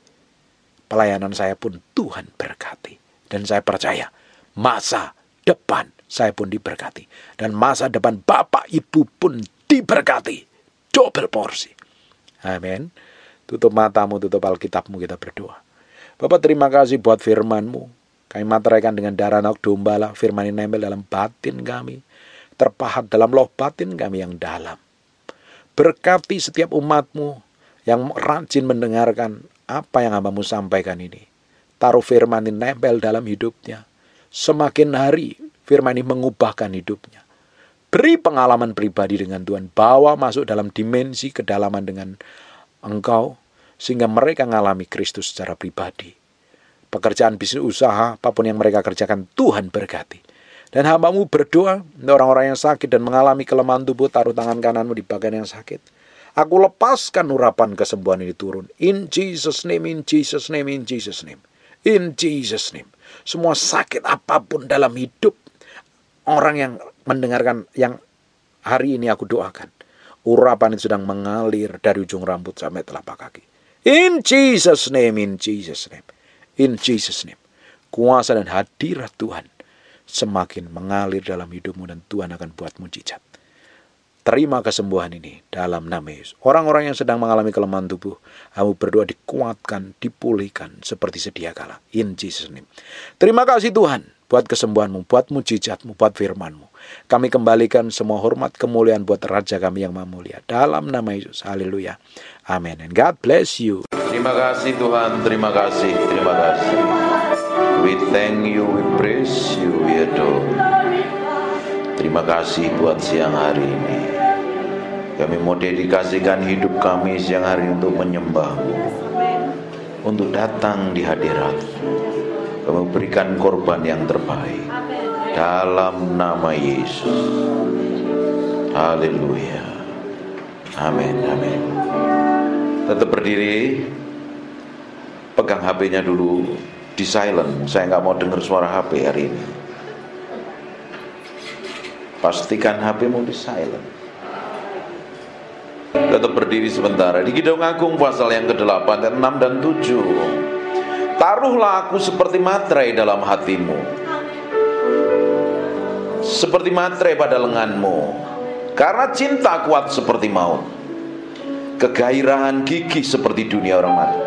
Pelayanan saya pun Tuhan berkati. Dan saya percaya, masa depan saya pun diberkati. Dan masa depan Bapak Ibu pun diberkati. Double porsi. Amin. Tutup matamu, tutup Alkitabmu, kita berdoa. Bapak terima kasih buat firman-Mu. Kami materaikan dengan darah anak domba lah. Firman ini nempel dalam batin kami. Terpahat dalam loh batin kami yang dalam. Berkati setiap umat-Mu yang rajin mendengarkan apa yang hamba-Mu sampaikan ini. Taruh firman ini nempel dalam hidupnya. Semakin hari firman ini mengubahkan hidupnya. Beri pengalaman pribadi dengan Tuhan. Bawa masuk dalam dimensi kedalaman dengan Engkau. Sehingga mereka mengalami Kristus secara pribadi. Pekerjaan bisnis usaha, apapun yang mereka kerjakan, Tuhan berkati. Dan hamba-Mu berdoa, orang-orang yang sakit dan mengalami kelemahan tubuh, taruh tangan kananmu di bagian yang sakit. Aku lepaskan urapan kesembuhan ini turun. In Jesus name, in Jesus name, in Jesus name. In Jesus name. Semua sakit apapun dalam hidup orang yang mendengarkan, yang hari ini aku doakan, urapan itu sedang mengalir dari ujung rambut sampai telapak kaki. In Jesus name, in Jesus name. In Jesus name. Kuasa dan hadirat Tuhan semakin mengalir dalam hidupmu dan Tuhan akan buat mujizat. Terima kesembuhan ini dalam nama Yesus. Orang-orang yang sedang mengalami kelemahan tubuh, kamu berdoa dikuatkan, dipulihkan seperti sedia kala. In Jesus name. Terima kasih Tuhan buat kesembuhanmu, buat mujizatmu, buat firmanmu. Kami kembalikan semua hormat kemuliaan buat Raja kami yang maha mulia. Dalam nama Yesus. Haleluya. Amin. And God bless you. Terima kasih Tuhan. Terima kasih. Terima kasih. We thank you, we praise you, we adore. Terima kasih buat siang hari ini. Kami mau dedikasikan hidup kami siang hari untuk menyembah-Mu, untuk datang di hadirat-Mu. Kami berikan korban yang terbaik dalam nama Yesus. Haleluya. Amin, amin. Tetap berdiri. Pegang HP-nya dulu di silent. Saya nggak mau dengar suara HP hari ini. Pastikan HP-mu di silent. Tetap berdiri sebentar. Di Kidung Agung pasal yang ke-8, 6 dan 7. Taruhlah aku seperti materai dalam hatimu, seperti materai pada lenganmu, karena cinta kuat seperti maut, kegairahan gigih seperti dunia orang mati.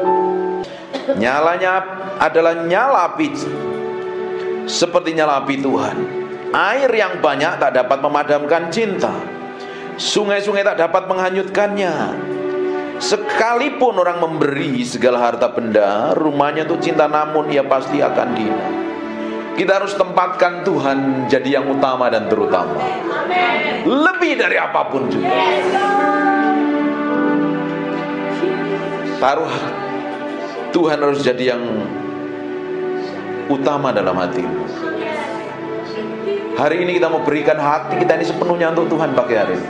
Nyalanya adalah nyala api, seperti nyala api Tuhan. Air yang banyak tak dapat memadamkan cinta, sungai-sungai tak dapat menghanyutkannya. Sekalipun orang memberi segala harta benda, rumahnya untuk cinta, namun ia pasti akan dihina. Kita harus tempatkan Tuhan jadi yang utama dan terutama, lebih dari apapun juga. Taruh Tuhan harus jadi yang utama dalam hatimu. Hari ini kita mau berikan hati kita ini sepenuhnya untuk Tuhan pagi hari ini.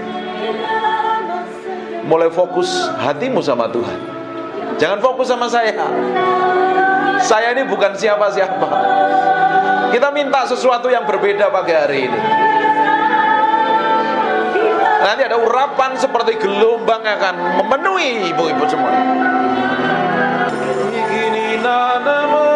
Mulai fokus hatimu sama Tuhan. Jangan fokus sama saya. Saya ini bukan siapa-siapa. Kita minta sesuatu yang berbeda pagi hari ini. Nanti ada urapan seperti gelombang akan memenuhi ibu-ibu semua. Ini namamu.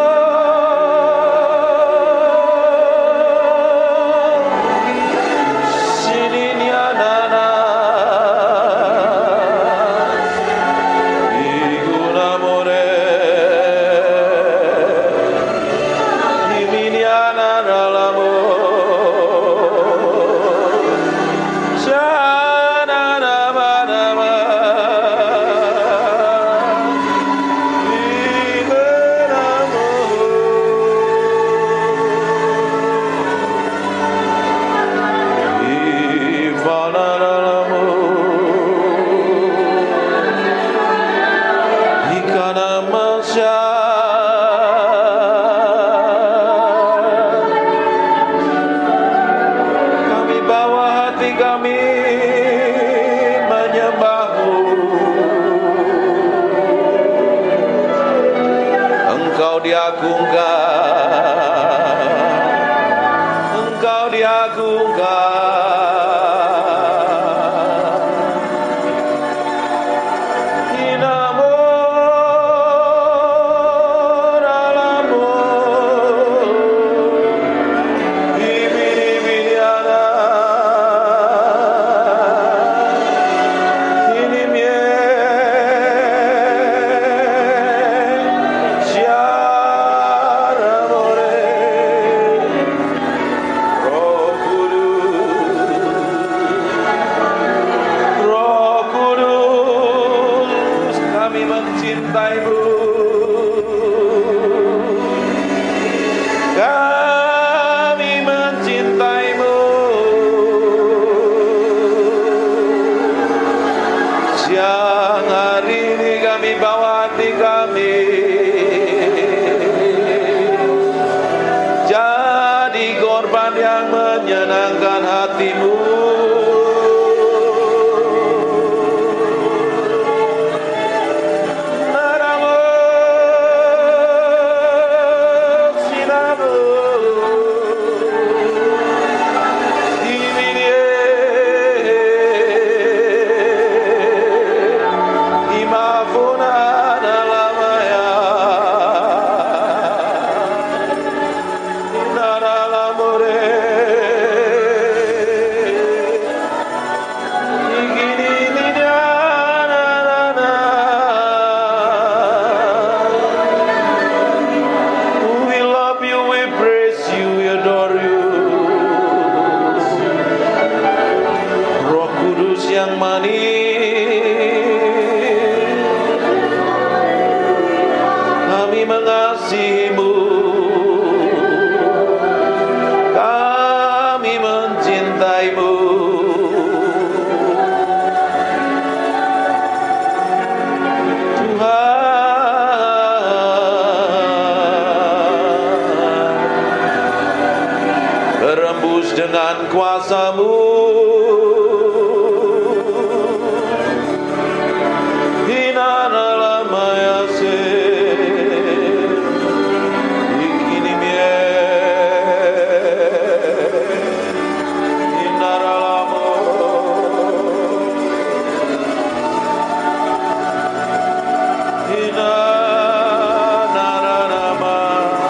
dengan kuasa-Mu.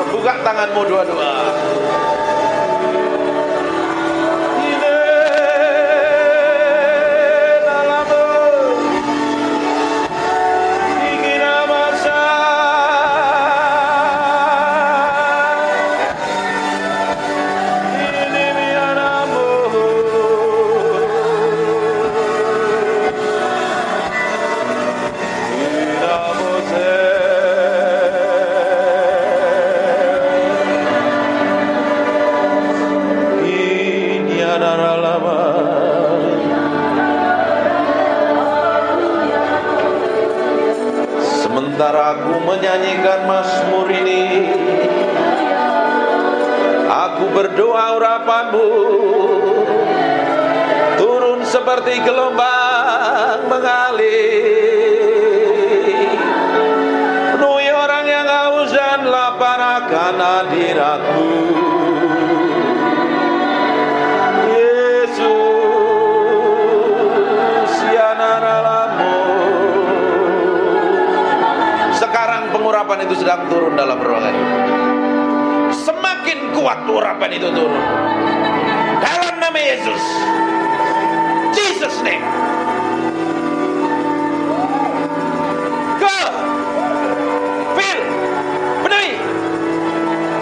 Buka tanganmu dua-dua. Sementara aku menyanyikan mazmur ini, aku berdoa urapan-Mu turun seperti gelombang mengalir, penuhi orang yang haus dan lapar akan hadirat-Mu. Urapan itu sedang turun dalam ruangan ini. Semakin kuat urapan itu turun dalam nama Yesus. Jesus name. Go, fill, penuhi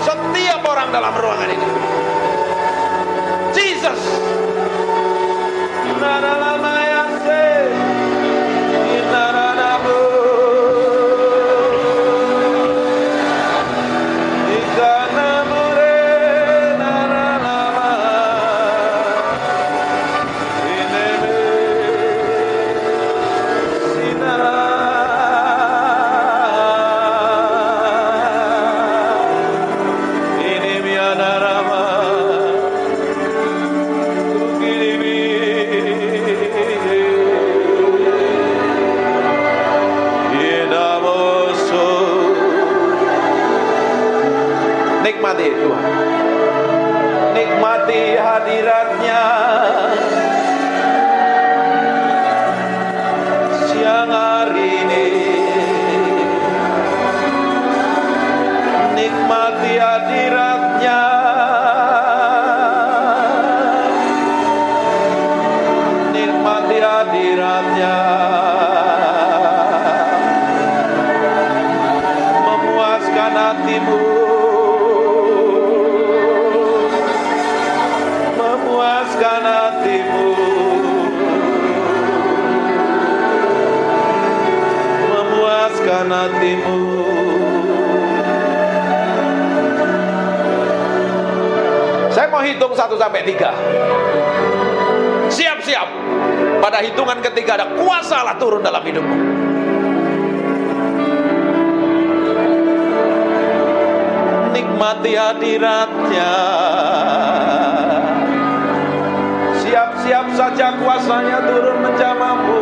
setiap orang dalam ruangan ini. Jesus. Nikmati Tuhan, nikmati hadirat-Nya siang hari ini, nikmati hadirat-Nya, nikmati hadirat-Nya, memuaskan hatimu. Memuaskan hatimu. Saya mau hitung 1 sampai 3. Siap-siap. Pada hitungan ketiga ada kuasa Allah turun dalam hidupmu. Nikmati hadirat-Nya. Siap-siap saja kuasanya turun menjamahmu.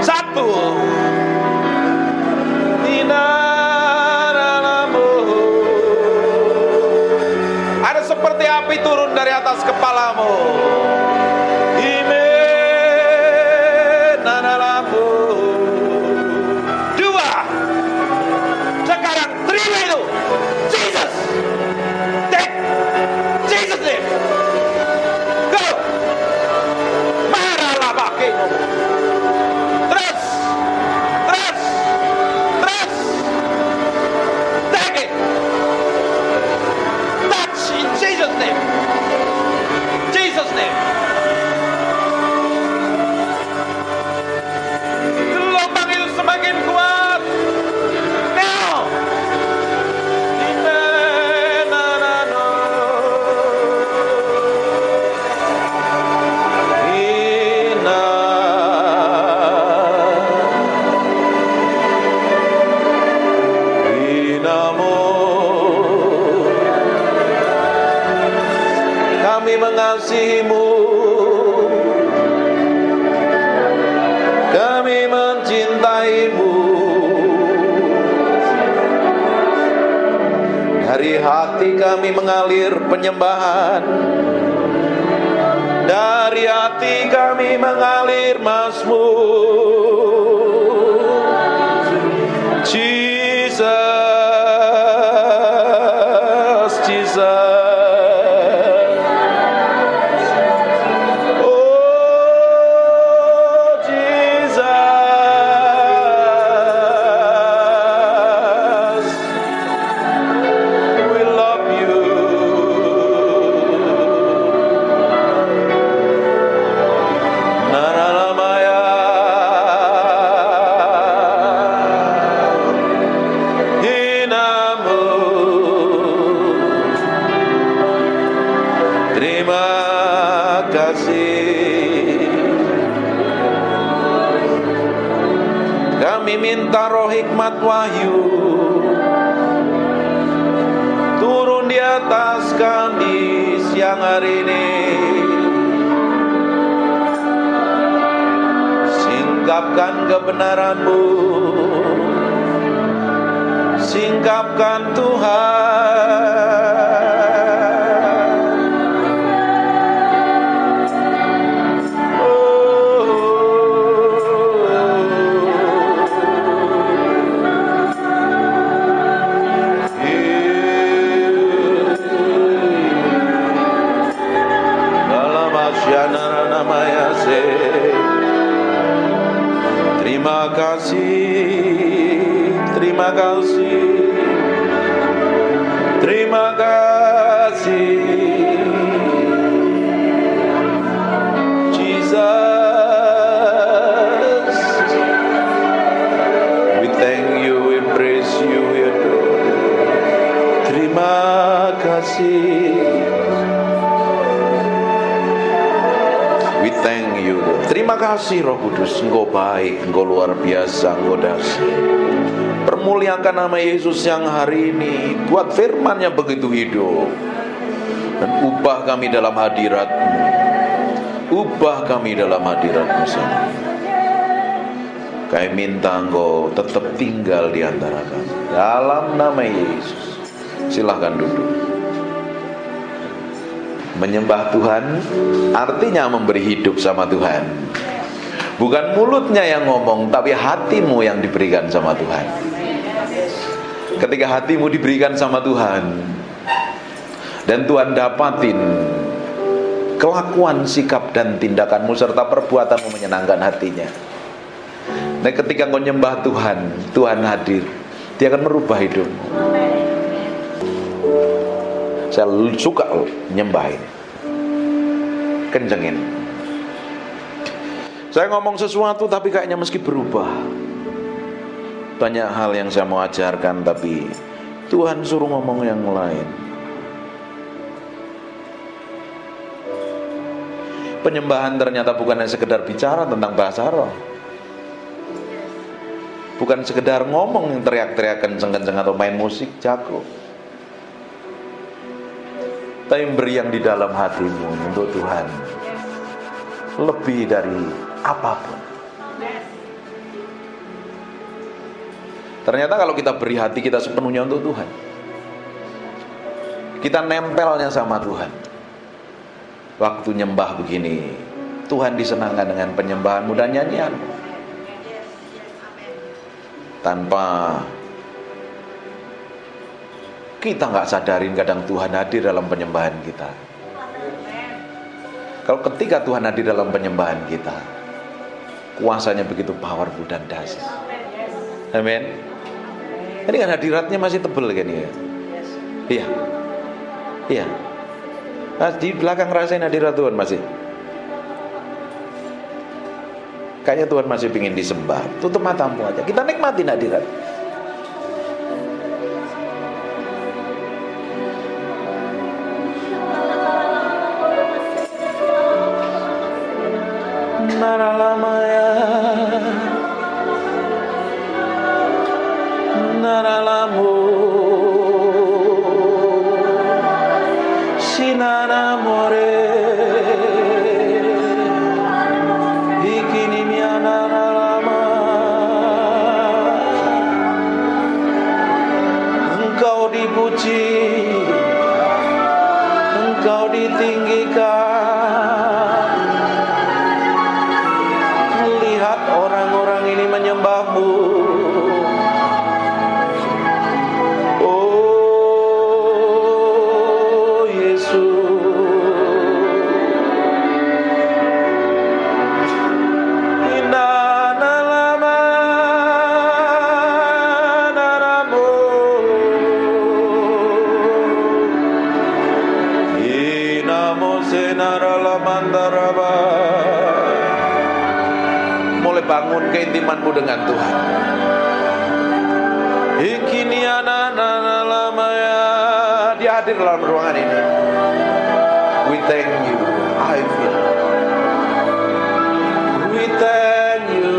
1. Ada seperti api turun dari atas kepalamu. Dua. Sekarang terima itu. Jesus. Take. Jesus name. Go. Maralah pakai. Terus. Take it. Touch in Jesus name. Jesus name. mengasihimu, kami mencintaimu. Dari hati kami mengalir penyembahan, dari hati kami mengalir mazmur. Jesus, Jesus. Minta roh hikmat wahyu turun di atas kami siang hari ini. Singkapkan kebenaran-Mu, singkapkan Tuhan. Terima kasih, terima kasih, terima kasih, Jesus. We thank you, we praise you, we adore. Terima kasih. We thank you. Terima kasih Roh Kudus, Engkau baik, Engkau luar biasa, Engkau dahsyat. Permuliakan nama Yesus yang hari ini, buat firman-Nya begitu hidup. Dan ubah kami dalam hadirat-Mu, ubah kami dalam hadirat-Mu. Kami minta Engkau tetap tinggal di antara kami, dalam nama Yesus. Silahkan duduk. Menyembah Tuhan artinya memberi hidup sama Tuhan. Bukan mulutnya yang ngomong, tapi hatimu yang diberikan sama Tuhan. Ketika hatimu diberikan sama Tuhan, dan Tuhan dapatin kelakuan, sikap, dan tindakanmu serta perbuatanmu menyenangkan hatinya. Nah, ketika kau nyembah Tuhan, Tuhan hadir, Dia akan merubah hidupmu. Saya suka nyembah ini, kencengin. Saya ngomong sesuatu tapi kayaknya meski berubah. Banyak hal yang saya mau ajarkan tapi Tuhan suruh ngomong yang lain. Penyembahan ternyata bukan hanya sekedar bicara tentang bahasa roh, bukan sekedar ngomong yang teriak-teriak kenceng-kenceng atau main musik jago, tapi beri yang di dalam hatimu untuk Tuhan, lebih dari apapun. Ternyata kalau kita beri hati kita sepenuhnya untuk Tuhan, kita nempelnya sama Tuhan. Waktu nyembah begini, Tuhan disenangkan dengan penyembahanmu dan nyanyianmu. Tanpa kita gak sadarin, kadang Tuhan hadir dalam penyembahan kita. Kalau ketika Tuhan hadir dalam penyembahan kita, kuasanya begitu powerful dan dahsyat. Amin. Ini kan hadiratnya masih tebel kan ya? Iya. Iya. Nah, di belakang rasain hadirat Tuhan masih. Kayaknya Tuhan masih ingin disembah. Tutup matamu aja, kita nikmatin hadirat. Naralamaya, naralamu, sinaramore. keintimanmu dengan Tuhan. Dia hadir dalam ruangan ini. We thank you. I feel. We thank you.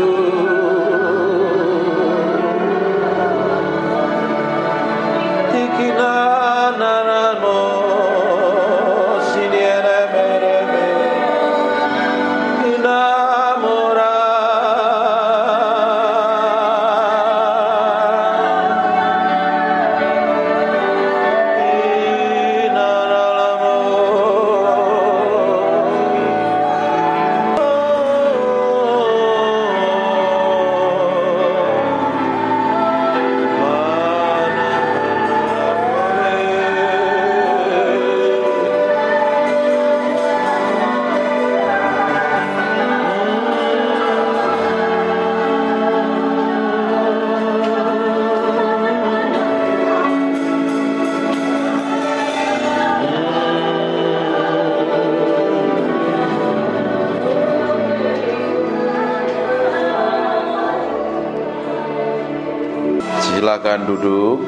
Silakan duduk.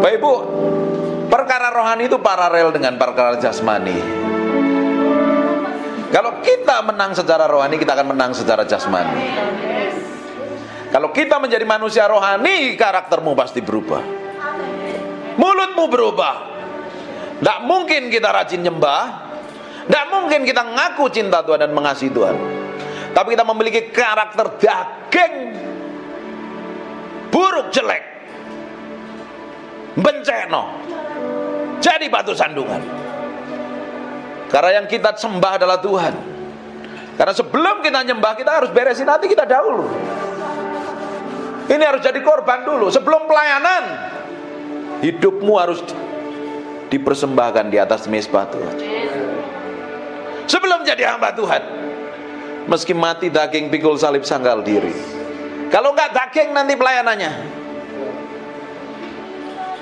Bapak Ibu, perkara rohani itu paralel dengan perkara jasmani. Kalau kita menang secara rohani, kita akan menang secara jasmani. Kalau kita menjadi manusia rohani, karaktermu pasti berubah. Mulutmu berubah. Tidak mungkin kita rajin nyembah, tidak mungkin kita ngaku cinta Tuhan dan mengasihi Tuhan, tapi kita memiliki karakter daging, buruk, jelek, benceno, jadi batu sandungan. Karena yang kita sembah adalah Tuhan. Karena sebelum kita nyembah, kita harus beresin hati kita dahulu. Ini harus jadi korban dulu. Sebelum pelayanan, hidupmu harus dipersembahkan di atas mezbah Tuhan. Sebelum jadi hamba Tuhan, meski mati daging, pikul salib, sangkal diri. Kalau enggak daging, nanti pelayanannya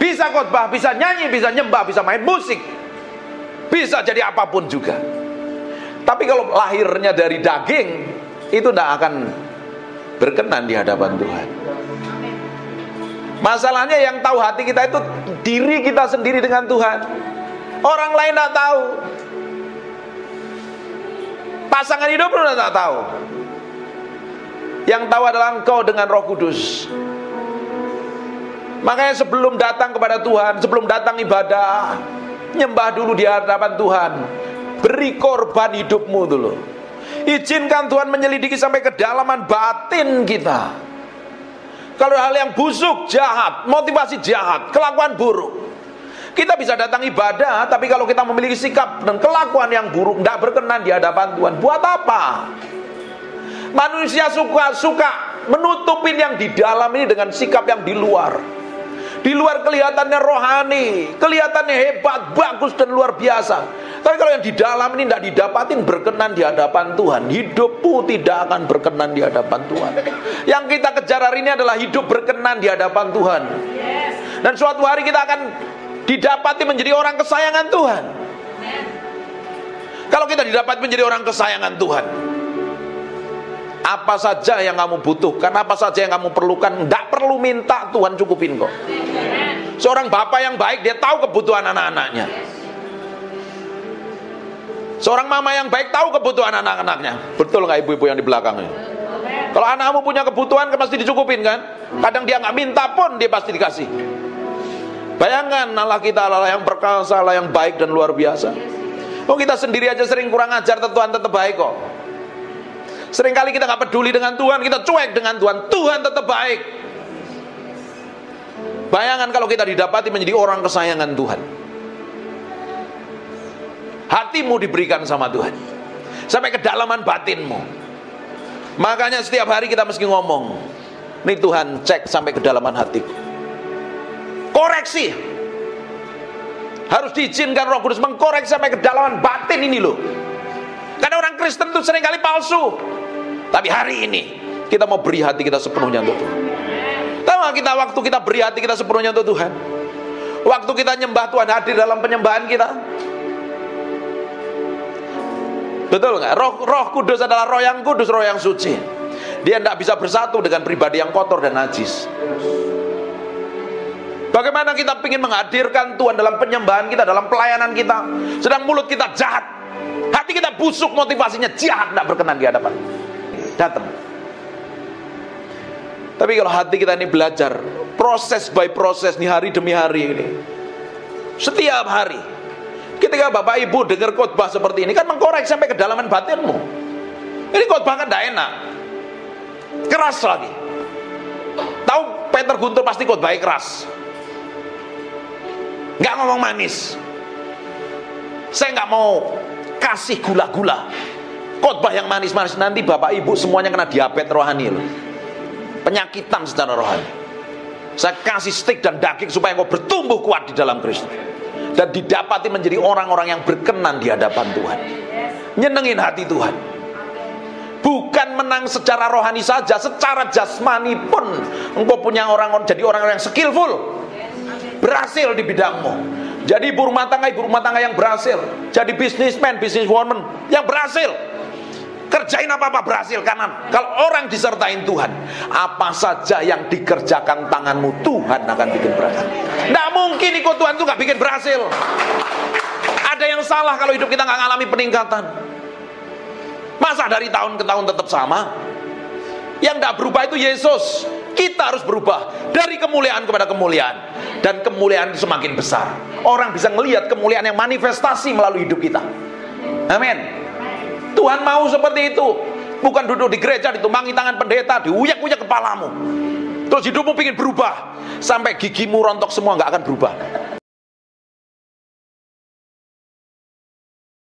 bisa khotbah, bisa nyanyi, bisa nyembah, bisa main musik, bisa jadi apapun juga. Tapi kalau lahirnya dari daging, itu tidak akan berkenan di hadapan Tuhan. Masalahnya yang tahu hati kita itu diri kita sendiri dengan Tuhan. Orang lain tidak tahu. Pasangan hidup lu tidak tahu. Yang tahu adalah engkau dengan Roh Kudus. Makanya sebelum datang kepada Tuhan, sebelum datang ibadah, nyembah dulu di hadapan Tuhan. Beri korban hidupmu dulu. Izinkan Tuhan menyelidiki sampai kedalaman batin kita. Kalau hal yang busuk, jahat, motivasi jahat, kelakuan buruk, kita bisa datang ibadah, tapi kalau kita memiliki sikap dan kelakuan yang buruk, tidak berkenan di hadapan Tuhan, buat apa? Manusia suka menutupin yang di dalam ini dengan sikap yang di luar. Di luar kelihatannya rohani, kelihatannya hebat, bagus dan luar biasa. Tapi kalau yang di dalam ini tidak didapatin berkenan di hadapan Tuhan, hidupmu tidak akan berkenan di hadapan Tuhan. Yang kita kejar hari ini adalah hidup berkenan di hadapan Tuhan. Dan suatu hari kita akan didapati menjadi orang kesayangan Tuhan. Kalau kita didapat menjadi orang kesayangan Tuhan, apa saja yang kamu butuhkan, apa saja yang kamu perlukan, tidak perlu minta, Tuhan cukupin kok. Seorang bapak yang baik, dia tahu kebutuhan anak-anaknya. Seorang mama yang baik tahu kebutuhan anak-anaknya. Betul nggak ibu-ibu yang di belakangnya? Kalau anakmu punya kebutuhan, pasti dicukupin kan? Kadang dia nggak minta pun, dia pasti dikasih. Bayangkan Allah kita, Allah yang perkasa, Allah yang baik dan luar biasa. Oh, kita sendiri aja sering kurang ajar, Tuhan tetap baik kok. Seringkali kita nggak peduli dengan Tuhan, kita cuek dengan Tuhan, Tuhan tetap baik. Bayangkan kalau kita didapati menjadi orang kesayangan Tuhan. Hatimu diberikan sama Tuhan sampai kedalaman batinmu. Makanya setiap hari kita mesti ngomong, nih Tuhan, cek sampai kedalaman hatiku. Koreksi. Harus diizinkan Roh Kudus mengkoreksi sampai kedalaman batin ini loh. Karena orang Kristen itu seringkali palsu. Tapi hari ini kita mau beri hati kita sepenuhnya untuk Tuhan. Tahu gak kita waktu kita beri hati kita sepenuhnya untuk Tuhan? Waktu kita nyembah, Tuhan hadir dalam penyembahan kita. Betul nggak? Roh Kudus adalah roh yang kudus, roh yang suci. Dia tidak bisa bersatu dengan pribadi yang kotor dan najis. Bagaimana kita ingin menghadirkan Tuhan dalam penyembahan kita, dalam pelayanan kita, sedang mulut kita jahat, hati kita busuk, motivasinya jahat, tidak berkenan di hadapan. Datang. Tapi kalau hati kita ini belajar proses by proses nih, hari demi hari ini, setiap hari, ketika Bapak Ibu dengar khotbah seperti ini, kan mengkorek sampai kedalaman batinmu. Ini khotbah kan tidak enak, keras lagi. Tahu Peter Guntur pasti khotbahnya keras, nggak ngomong manis. Saya nggak mau kasih gula-gula. Khotbah yang manis-manis nanti Bapak Ibu semuanya kena diabetes rohani loh. Penyakitan secara rohani. Saya kasih stik dan daging supaya engkau bertumbuh kuat di dalam Kristus dan didapati menjadi orang-orang yang berkenan di hadapan Tuhan, nyenengin hati Tuhan. Bukan menang secara rohani saja, secara jasmani pun engkau punya jadi orang-orang yang skillful, berhasil di bidangmu. Jadi ibu rumah tangga yang berhasil, jadi businessman, businesswoman yang berhasil. Kerjain apa-apa berhasil, karena kalau orang disertain Tuhan, apa saja yang dikerjakan tanganmu Tuhan akan bikin berhasil. Tidak mungkin ikut Tuhan itu gak bikin berhasil. Ada yang salah kalau hidup kita gak ngalami peningkatan. Masa dari tahun ke tahun tetap sama? Yang gak berubah itu Yesus. Kita harus berubah dari kemuliaan kepada kemuliaan, dan kemuliaan itu semakin besar. Orang bisa melihat kemuliaan yang manifestasi melalui hidup kita. Amin. Tuhan mau seperti itu. Bukan duduk di gereja ditumpangi tangan pendeta, diuyak-uyak kepalamu, terus hidupmu ingin berubah sampai gigimu rontok semua, nggak akan berubah.